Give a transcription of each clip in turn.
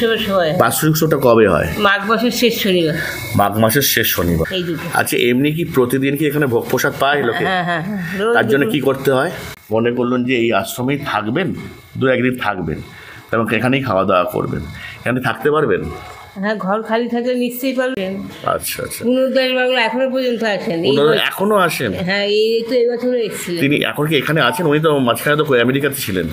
উৎসবের সময়। বাৎসরিক উৎসবটা কবে হয়? মাঘ মাসের শেষ শনিবার। মাঘ মাসের শেষ শনিবার। এই দুটো। আচ্ছা, এমনি কি প্রতিদিন কি এখানে ভোগ প্রসাদ পায় লোকে? হ্যাঁ হ্যাঁ হ্যাঁ। তার জন্য কি করতে হয়? মনে করলেন যে এই আশ্রমেই থাকবেন, 2-1 দিন থাকবেন এবং এখানেই খাওয়া দাওয়া করবেন, এখানে থাকতে পারবেন? হ্যাঁ, ঘর খালি থাকলে নিশ্চয়ই পারবেন। আচ্ছা আচ্ছা। পুনরুদ্ধার বাংলা এখনো পর্যন্ত আসেন? এখনো আসেন? হ্যাঁ, এই তো এবছরও এসেছিলেন। তিনি এখন কি এখানে আছেন? উনি তো মাঝখানে তো আমেরিকাতে ছিলেন।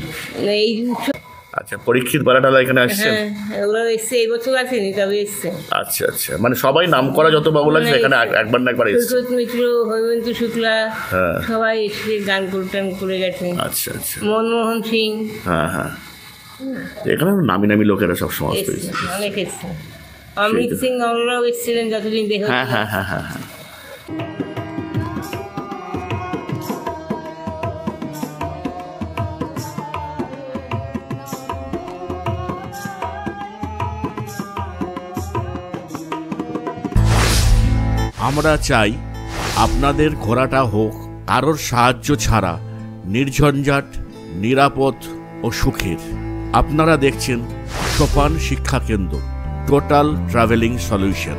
এই উৎসব। আচ্ছা, পরীক্ষিত বালাটালা এখানে আসছেন? হ্যাঁ, ওরা এসছে, এই বছর আসেনি, তবে এসছে। আচ্ছা আচ্ছা, মানে সবাই নাম করা যত বাবুল আছে এখানে একবার না একবার এসছে। মিত্র, হেমন্ত শুক্লা, হ্যাঁ, সবাই এসে গান করতেন, করে গেছেন। আচ্ছা আচ্ছা। মনমোহন সিং। হ্যাঁ হ্যাঁ, এখানে নামি নামি লোকেরা সব সময় অনেক এসছে। অমৃত সিং অরোরাও এসেছিলেন যতদিন দেখা। হ্যাঁ হ্যাঁ হ্যাঁ হ্যাঁ হ্যাঁ। আমরা চাই আপনাদের ঘোরাটা হোক কারোর সাহায্য ছাড়া নির্ঝঞ্ঝাট, নিরাপদ ও সুখের। আপনারা দেখছেন সোপান শিক্ষা কেন্দ্র, টোটাল ট্রাভেলিং সলিউশন।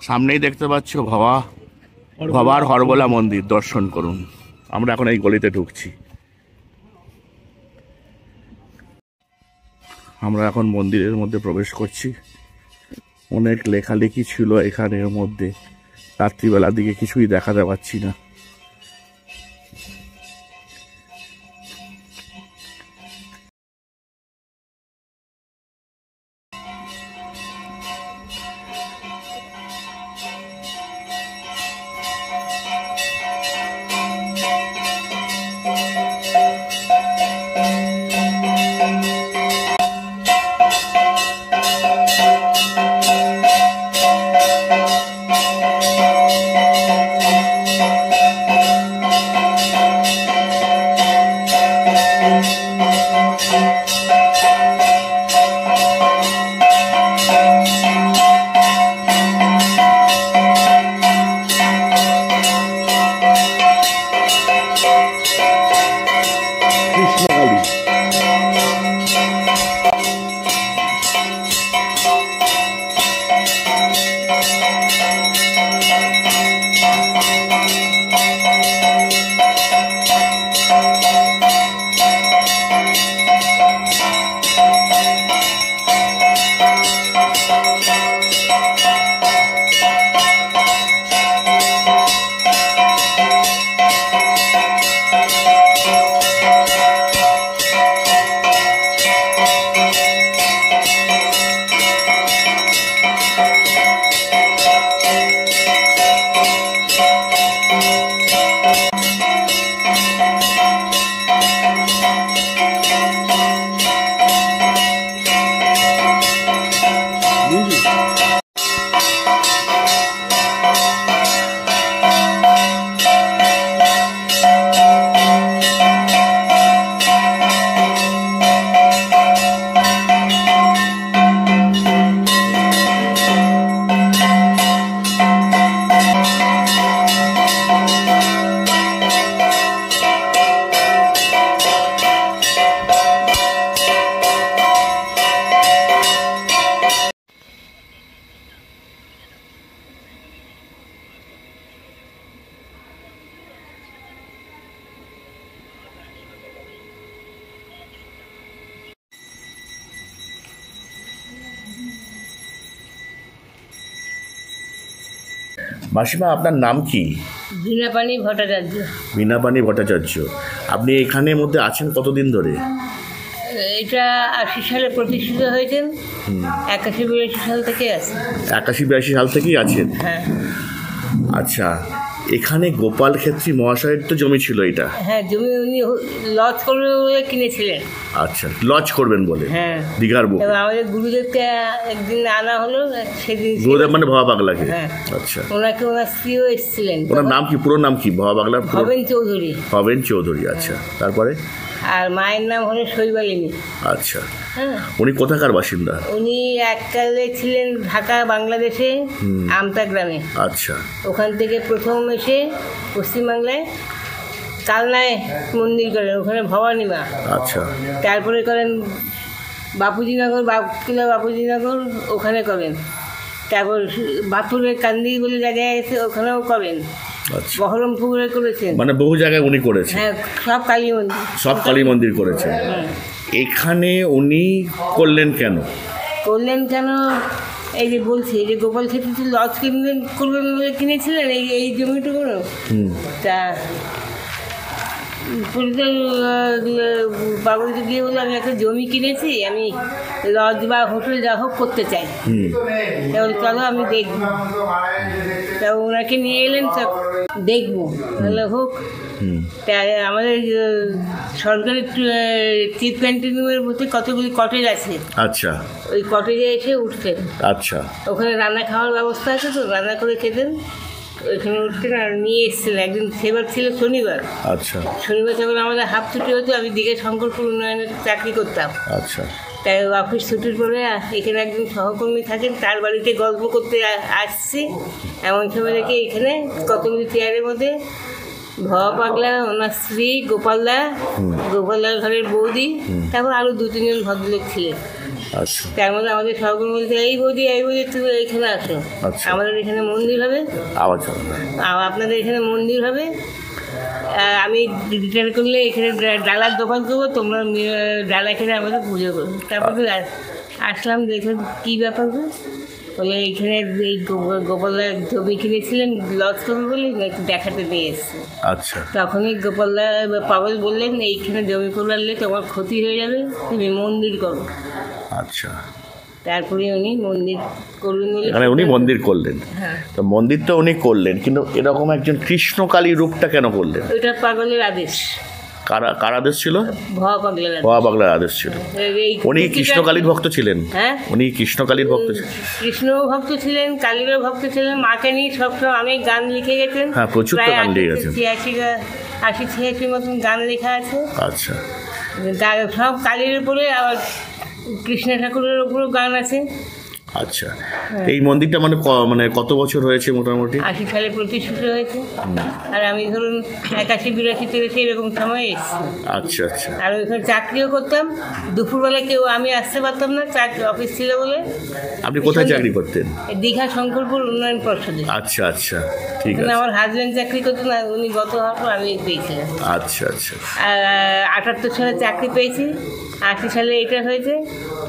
সামনেই দেখতে পাচ্ছ ভবার হরবোলা মন্দির, দর্শন করুন। আমরা এখন এই গলিতে ঢুকছি। আমরা এখন মন্দিরের মধ্যে প্রবেশ করছি। অনেক লেখালেখি ছিল এখানের মধ্যে, রাত্রিবেলার দিকে কিছুই দেখাতে পাচ্ছি না। মাসিমা, আপনার নাম কি? বীণাপাণি ভট্টাচার্য। বীণাপাণি ভট্টাচার্য। আপনি এখানের মধ্যে আছেন কতদিন ধরে? এটা 80 সালে প্রতিষ্ঠিত হয়েছেন। 81-82 সাল থেকে আছে। 81-82 সাল থেকেই আছেন? হ্যাঁ। আচ্ছা, এখানে গোপাল ক্ষেত্রী মহাশয়ের তো জমি ছিল এটা? হ্যাঁ, জমি উনি লজ করবেন বলে কিনেছিলেন। আচ্ছা, লজ করবেন বলে? হ্যাঁ, দীঘার বুক। আমাদের গুরুদেবকে একদিন আনা হলো, সেদিন। গুরুদেব মানে ভবা পাগলাকে? হ্যাঁ। আচ্ছা, ওনাকে ওনার স্ত্রীও এসেছিলেন। ওনার নাম কি, পুরো নাম কি ভবা পাগলার? হবেন চৌধুরী। হবেন চৌধুরী, আচ্ছা। তারপরে? আর মায়ের নাম হলো শৈবালিনী। আচ্ছা। হ্যাঁ। উনি কোথাকার বাসিন্দা? উনি এককালে ছিলেন ঢাকা, বাংলাদেশে আমতা গ্রামে। আচ্ছা। ওখান থেকে প্রথম এসে পশ্চিমবাংলায় কালনায় মন্দির করেন, ওখানে ভবানী মা। আচ্ছা তারপরে করেন বাপুজিনগর, বাপুজিনগর ওখানে করেন। তারপর বাপুরের কান্দি বলে জায়গায় আছে, ওখানেও করেন। আচ্ছা, বহরমপুরে করেছেন। মানে বহু জায়গায় উনি করেছেন। হ্যাঁ, সব কালী মন্দির, সব কালী মন্দির করেছেন। এখানে উনি করলেন কেন? এই যে বলছি, এই যে গোপাল ক্ষেত্রে লজ করবেন বলে কিনেছিলেন এই জমিটুকু। তা বাবুকে গিয়ে বলে আমি একটা জমি কিনেছি, আমি লজ বা হোটেল যা হোক করতে চাই, তাহলে চলো আমি দেখবো। তা ওনাকে নিয়ে এলেন, সব দেখবো, তাহলে হোক। তা আমাদের সরকারি চিফ ক্যান্টিনের মধ্যে কতগুলি কটেজ আছে। আচ্ছা, ওই কটেজে এসে উঠতেন। আচ্ছা, ওখানে রান্না খাওয়ার ব্যবস্থা আছে, তো রান্না করে খেতেন। ওইখানে উঠতেন আর নিয়ে এসেছিলেন। একদিন সেবার ছিল শনিবার। আচ্ছা, শনিবার যখন আমাদের হাফ ছুটি হতো, আমি দিকে শঙ্করপুর উন্নয়নে চাকরি করতাম। আচ্ছা, তাই অফিস ছুটির পরে এখানে একজন সহকর্মী থাকেন, তার বাড়িতে গল্প করতে আসছি। এমন সময় দেখে এখানে কতগুলি চেয়ারের মধ্যে ভবা পাগলা, ওনার স্ত্রী, গোপালদার ঘরের বৌদি, তারপর আরও 2-3 জন ভদ্রলোক ছিলেন। আচ্ছা, তার মধ্যে আমাদের সহকর্মী বলতে, এই বৌদি তুমি এখানে আসো, আমাদের এখানে মন্দির হবে, আপনাদের এখানে মন্দির হবে। আমি রিটায়ার করলে এখানে ডালার দোকান করবো, তোমরা ডালা কিনে আমাদের পুজো করবো। তারপর আসলাম, দেখলাম কী ব্যাপার বলে এইখানে এই গোপালদার জমি কিনেছিলেন লজ করবে বলে দেখাতে নিয়ে এসছে। আচ্ছা, তখনই গোপালদার পাগল বললেন, এইখানে জমি করলে তোমার ক্ষতি হয়ে যাবে, তুমি মন্দির করো। আচ্ছা, তারপরে উনি মন্দির করলেন। এখানে উনি মন্দির করলেন। হ্যাঁ, তো মন্দির তো উনি করলেন, কিন্তু এরকম একজন কৃষ্ণকালী রূপটা কেন করলেন? ওইটা পাগলের আদেশ। কার আদেশ ছিল? ভবা পাগলের আদেশ। ভবা পাগলার আদেশ ছিল। উনি কৃষ্ণকালীর ভক্ত ছিলেন। হ্যাঁ, উনি কৃষ্ণকালীর ভক্ত ছিলেন, কৃষ্ণও ভক্ত ছিলেন, কালীরও ভক্ত ছিলেন। মাকে নিয়ে সবসময় অনেক গান লিখে গেছেন। হ্যাঁ, প্রচুর তো গান লিখে গেছেন। 86 মতন গান লেখা আছে। আচ্ছা, সব কালীর উপরে, আবার কৃষ্ণ ঠাকুরের উপরেও গান আছে। আচ্ছা, এই মন্দিরটা মানে কত বছর হয়েছে মোটামুটি? 80 সালে প্রতিষ্ঠিত হয়েছে। আর আমি ধরুন 81-82 থেকে সেইরকম সময় এসেছি। আচ্ছা, আচ্ছা। আর ওইখানে চাকরিও করতাম। দুপুরবেলা আমি আসতে পারতাম না, অফিস ছিল বলে। আপনি কোথায় চাকরি করতেন? দীঘা শঙ্করপুর উন্নয়ন পর্ষদে। আচ্ছা, আচ্ছা, ঠিক আছে। আমার হাজব্যান্ড চাকরি করতেন, না উনি গত হওয়ার পর আমি পেয়েছিলাম। আচ্ছা, আচ্ছা। আর 78 সালে চাকরি পেয়েছি, 80 সালে এটা হয়েছে।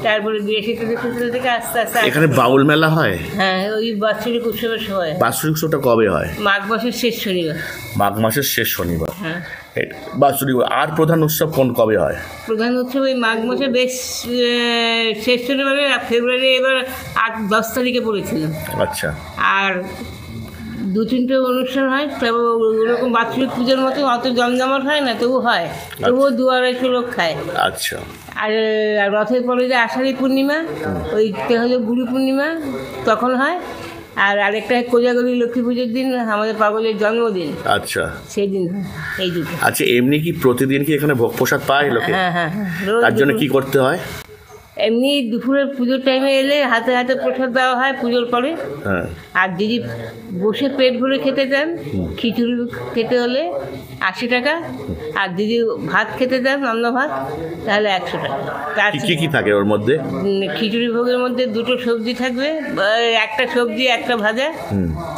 তারপরে 82-83 থেকে আস্তে আস্তে এখানে বাউল মেলা হয়। হ্যাঁ, ওই বাৎসরিক উৎসবের সময়। বাৎসরিক উৎসবটা কবে হয়? মাঘ মাসের শেষ শনিবার। মাঘ মাসের শেষ শনিবার। হ্যাঁ, বাৎসরিক। আর প্রধান উৎসব কবে হয়? প্রধান উৎসব ওই মাঘ মাসে বেশ শেষ শনিবারে, ফেব্রুয়ারি এবার 8-10 তারিখে পড়েছিল। আচ্ছা। আর 2-3টে অনুষ্ঠান হয়, তারপর ওরকম বাৎসরিক পুজোর মতো অত জমজমাট হয় না, তবু হয়, তবুও 200-250 লোক খায়। আচ্ছা। আর রথের পরে যে আষাঢ়ী পূর্ণিমা, ওইটা হলো গুরু পূর্ণিমা, তখন হয়। আর আরেকটা কোজাগরী লক্ষ্মী পুজোর দিন, আমাদের পাগলের জন্মদিন। আচ্ছা, সেই দিন হয় এই দুটো। আচ্ছা, এমনি কি প্রতিদিন কি এখানে ভোগ প্রসাদ পায় লোকে? হ্যাঁ, হ্যাঁ, হ্যাঁ। তার জন্য কি করতে হয়? এমনি দুপুরের পুজোর টাইমে এলে হাতে হাতে প্রসাদ দেওয়া হয় পুজোর পরে। হ্যাঁ। আর যদি বসে পেট ভরে খেতে চান, খিচুড়ি খেতে হলে 80 টাকা। আর যদি ভাত খেতে চান, অন্য ভাত, তাহলে 100 টাকা। কি থাকে ওর মধ্যে? খিচুড়ি ভোগের মধ্যে 2টো সবজি থাকবে, একটা সবজি, একটা ভাজা,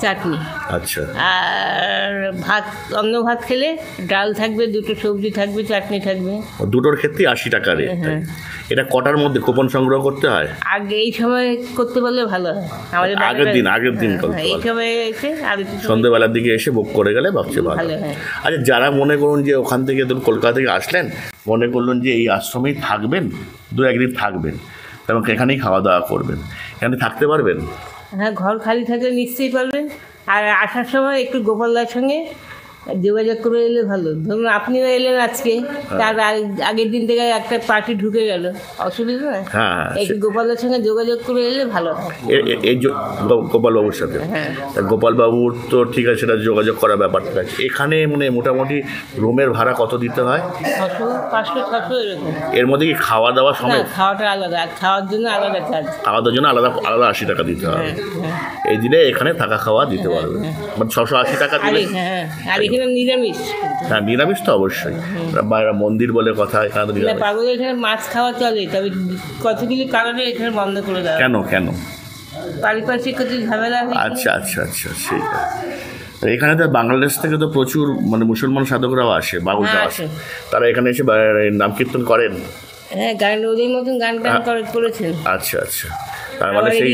চাটনি। আচ্ছা। আর ভাত, অন্য ভাত খেলে ডাল থাকবে, 2টো সবজি থাকবে, চাটনি থাকবে। দুটোর ক্ষেত্রে 80 টাকা রেট। এটা কটার মধ্যে কুপন সংগ্রহ করতে হয়? আগে এই সময় করতে পারলে ভালো হয়। আমাদের আগের দিন এই সময় এসে সন্ধ্যেবেলার দিকে এসে বুক করে গেলে ভাবছে ভালো। আচ্ছা, যারা মনে করুন যে ওখান থেকে ধরুন কলকাতা থেকে আসলেন, মনে করলেন যে এই আশ্রমেই থাকবেন, 2-1 দিন থাকবেন এবং এখানেই খাওয়া দাওয়া করবেন, এখানে থাকতে পারবেন? হ্যাঁ, ঘর খালি থাকলে নিশ্চয়ই পারবেন। আর আসার সময় একটু গোপালদার সঙ্গে যোগাযোগ করে এলে ভালো। ধরুন আপনিও এলেন আজকে, তার আগের দিন থেকে একটা পার্টি ঢুকে গেল, অসুবিধা না। একটু গোপালদার সঙ্গে যোগাযোগ করে এলে ভালো হয়। এই গোপালবাবুর সাথে? হ্যাঁ, গোপালবাবুর তো ঠিক আছে, সেটা যোগাযোগ করার ব্যাপারটা আছে। এখানে মানে মোটামুটি রুমের ভাড়া কত দিতে হয়? 500-600 এরকম। এর মধ্যে কি খাওয়া দাওয়া সময়? খাওয়াটা আলাদা, খাওয়ার জন্য আলাদা চার্জ। খাওয়ার জন্য আলাদা 80 টাকা দিতে হবে। এই দিনে এখানে থাকা খাওয়া দিতে পারবে, মানে 680 টাকা দিলে। আর এখানে এখানে নিরামিষ। হ্যাঁ, নিরামিষ তো অবশ্যই, মন্দির বলে কথা, এখানে তো নিরামিষ। পাগল এখানে মাছ খাওয়া চলে, তবে কতগুলি কারণে এখানে বন্ধ করে দেওয়া। কেন কেন? পারিপার্শ্বিক কিছু ঝামেলা। আচ্ছা আচ্ছা আচ্ছা, ঠিক আছে। এখানে তো বাংলাদেশ থেকে তো প্রচুর মানে মুসলমান সাধকরাও আসে, বাউলরা আসে, তারা এখানে এসে নাম কীর্তন করেন। হ্যাঁ, গান ওদের মতন গান টান করেছেন। আচ্ছা আচ্ছা, তার মানে সেই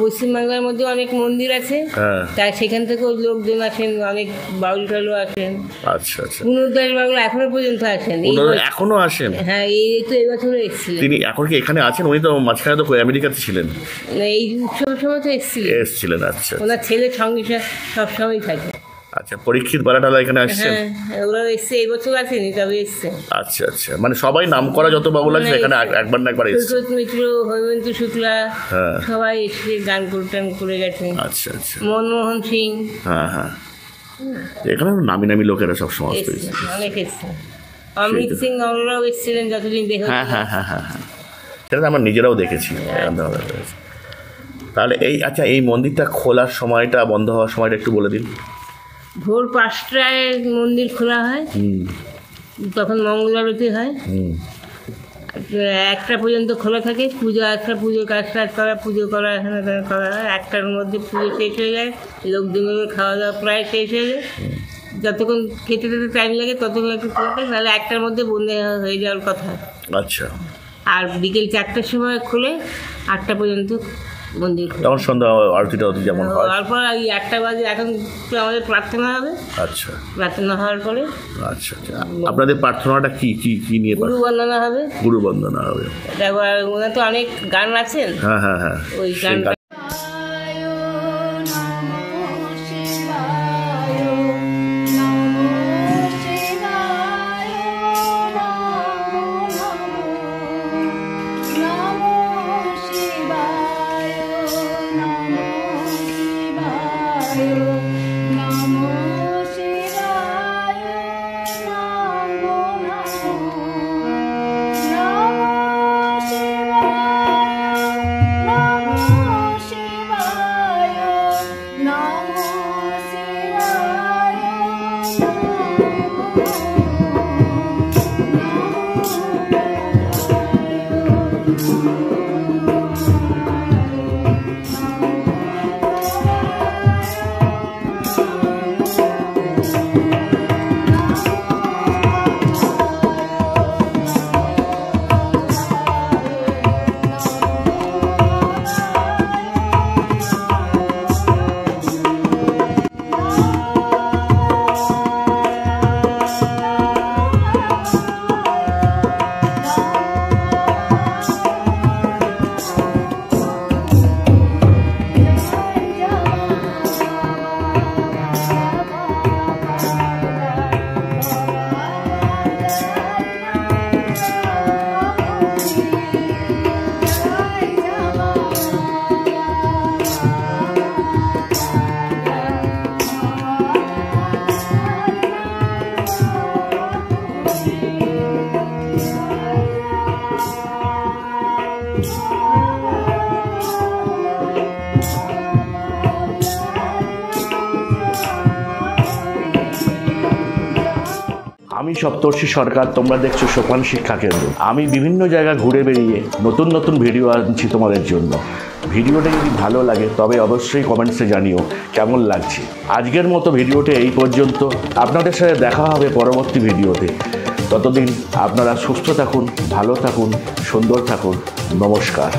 পশ্চিমবাংলার মধ্যে অনেক মন্দির আছে, তাই সেখান থেকেও লোকজন আসেন, অনেক বাউল টাউলও আসেন। আচ্ছা আচ্ছা, পুনরুদ্ধার বাউল এখনো পর্যন্ত আসেন, এখনো আসেন। হ্যাঁ, এই তো এবছরও এসেছিলেন। তিনি এখন কি এখানে আছেন? উনি তো মাঝখানে তো আমেরিকাতে ছিলেন, এই উৎসবের সময় তো এসেছিলেন। আচ্ছা, ওনার ছেলের সঙ্গে সবসময় থাকে। আচ্ছা, পরীক্ষিত বালাটালা এখানে আসছেন? হ্যাঁ, ওরা এসছে, এই বছর আসেনি, তবে এসছে। আচ্ছা আচ্ছা, মানে সবাই নাম করা যত বাউল আছে এখানে একবার না একবার এসছে। মিত্র, হৈমন্ত শুক্লা, সবাই এসে গান টান করে গেছে। আচ্ছা আচ্ছা, মনমোহন সিং। হ্যাঁ হ্যাঁ, এখানে নামি নামি লোকেরা সব সমস্ত অনেক এসছে। অমৃত সিং ওরাও এসেছিলেন যতদিন দেখে। হ্যাঁ হ্যাঁ হ্যাঁ হ্যাঁ হ্যাঁ, সেটা আমরা নিজেরাও দেখেছি। তাহলে এই আচ্ছা, এই মন্দিরটা খোলার সময়টা, বন্ধ হওয়ার সময়টা একটু বলে দিন। ভোর 5টায় মন্দির খোলা হয়, তখন মঙ্গল আরতি হয়। 1টা পর্যন্ত খোলা থাকে, পুজো আচ্ছা, পুজোর কাজ করা, পুজো করা এখানে করা হয়। 1টার মধ্যে পুজো শেষ হয়ে যায়, লোকজনের খাওয়া দাওয়া প্রায় শেষ হয়ে যায়। যতক্ষণ খেতে টাইম লাগে ততক্ষণ একটু খোলা থাকে, নাহলে 1টার মধ্যে বন্ধ হয়ে যাওয়ার কথা। আচ্ছা, আর বিকেল 4টার সময় খুলে 8টা পর্যন্ত মন্দির খোলা। তখন সন্ধ্যা আরতিটা যেমন হয়, তারপর এই 8টা বাজে এখন আমাদের প্রার্থনা হবে। আচ্ছা, প্রার্থনা হওয়ার পরে আচ্ছা আচ্ছা, আপনাদের প্রার্থনাটা কি কি কি নিয়ে? গুরু বন্দনা হবে। গুরু বন্দনা হবে, তারপর ওনার তো অনেক গান আছেন। হ্যাঁ হ্যাঁ হ্যাঁ, ওই গানটা আমি সপ্তর্ষি সরকার, তোমরা দেখছো সোপান শিক্ষা কেন্দ্র। আমি বিভিন্ন জায়গা ঘুরে বেরিয়ে নতুন নতুন ভিডিও আনছি তোমাদের জন্য। ভিডিওটা যদি ভালো লাগে তবে অবশ্যই কমেন্টসে জানিও কেমন লাগছে। আজকের মতো ভিডিওটা এই পর্যন্ত, আপনাদের সাথে দেখা হবে পরবর্তী ভিডিওতে। ততদিন আপনারা সুস্থ থাকুন, ভালো থাকুন, সুন্দর থাকুন। নমস্কার।